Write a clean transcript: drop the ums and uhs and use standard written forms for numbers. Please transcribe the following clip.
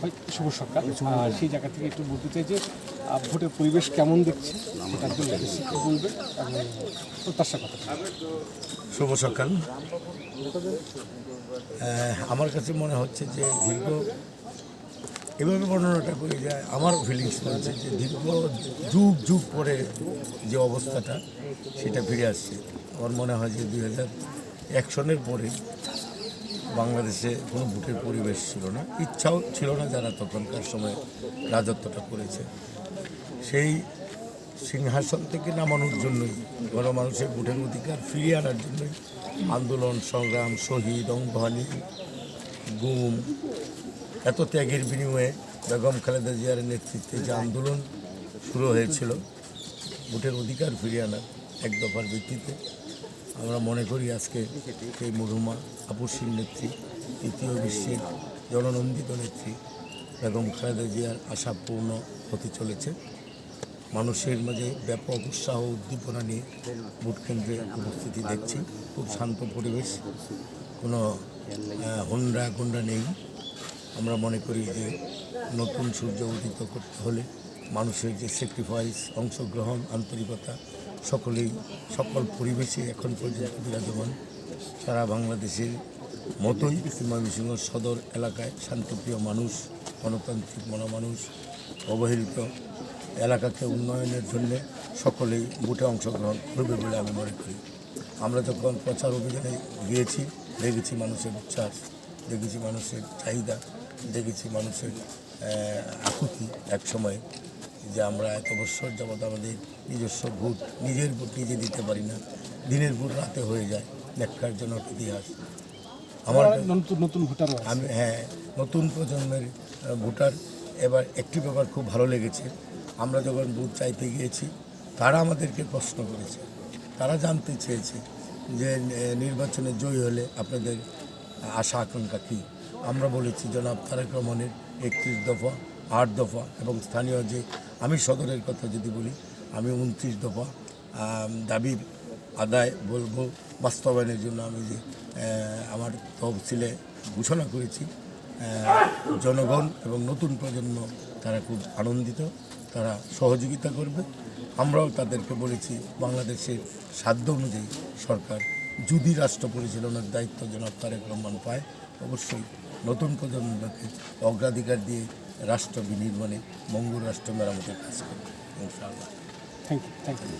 ভাই শুভ সকাল। সেই জায়গা থেকে একটু বলতে চাই যে ভোটের পরিবেশ কেমন দেখছে সেটার জন্য একটু বলবেন এবং প্রত্যাশা কথা। শুভ সকাল। আমার কাছে মনে হচ্ছে যে দীর্ঘ এভাবে বর্ণনাটা করে যায়, আমার ফিলিংস বলছে যে দীর্ঘ যুগ যুগ পরে যে অবস্থাটা সেটা ফিরে আসছে। আমার মনে হয় যে 2001 সনের পরে বাংলাদেশে কোনো ভোটের পরিবেশ ছিল না, ইচ্ছাও ছিল না যারা তখনকার সময় রাজত্বটা করেছে। সেই সিংহাসন থেকে নামানোর জন্যই, গণমানুষের ভোটের অধিকার ফিরিয়ে আনার জন্যই আন্দোলন সংগ্রাম, শহীদ, অঙ্গহানি, গুম, এত ত্যাগের বিনিময়ে বেগম খালেদা জিয়ার নেতৃত্বে যে আন্দোলন শুরু হয়েছিল ভোটের অধিকার ফিরিয়ে আনার এক দফার ভিত্তিতে, আমরা মনে করি আজকে সেই মরহুমা আপসীর নেত্রী, তৃতীয় বিশ্বের জননন্দিত নেত্রী বেগম খালেদা জিয়ার আশা পূর্ণ হতে চলেছে। মানুষের মাঝে ব্যাপক উৎসাহ উদ্দীপনা নিয়ে ভোট কেন্দ্রে উপস্থিতি দেখছি। খুব শান্ত পরিবেশ, কোনো হন্ডা গুন্ডা নেই। আমরা মনে করি যে নতুন সূর্য উদিত করতে হলে মানুষের যে স্যাক্রিফাইস, অংশগ্রহণ, আন্তরিকতা সকল পরিবেশে এখন পর্যন্ত বিরাজমান। সারা বাংলাদেশের মতোই ময়মনসিংহ সদর এলাকায় শান্তিপ্রিয় মানুষ, গণতান্ত্রিক মনোমানুষ, অবহেলিত এলাকাকে উন্নয়নের জন্য সকলেই ভোটে অংশগ্রহণ করবে বলে আমি মনে করি। আমরা যখন প্রচার অভিযানে গিয়েছি দেখেছি মানুষের উচ্ছ্বাস, দেখেছি মানুষের চাহিদা, দেখেছি মানুষের আকুতি এক সময় যে আমরা এত বছর যাবৎ আমাদের নিজস্ব ভোট, নিজের ভোট নিজে দিতে পারি না, দিনের ভোট রাতে হয়ে যায়, ন্যাক্কারজনক ইতিহাস। আমার নতুন ভোটার আমি নতুন প্রজন্মের ভোটার। এবার একটি ব্যাপার খুব ভালো লেগেছে, আমরা যখন ভোট চাইতে গিয়েছি তারা আমাদেরকে প্রশ্ন করেছে, তারা জানতে চেয়েছে যে নির্বাচনে জয়ী হলে আপনাদের আশা আকাঙ্ক্ষা কী। আমরা বলেছি জনাব তারেক রহমানের 31 দফা, 8 দফা এবং স্থানীয় যে আমি সদরের কথা যদি বলি, আমি 29 দফা দাবির আদায় বলবো বাস্তবায়নের জন্য আমি যে আমার তহসিলে ঘোষণা করেছি। জনগণ এবং নতুন প্রজন্ম তারা খুব আনন্দিত, তারা সহযোগিতা করবে। আমরাও তাদেরকে বলেছি বাংলাদেশের সাধ্য অনুযায়ী সরকার যদি রাষ্ট্র পরিচালনার দায়িত্ব জনাব তারেক রহমান পায়, অবশ্যই নতুন প্রজন্মকে অগ্রাধিকার দিয়ে রাষ্ট্র বিনির্মাণে, মঙ্গল রাষ্ট্র মেরামতের কাজ করবে ইনশাআল্লাহ। Thank you.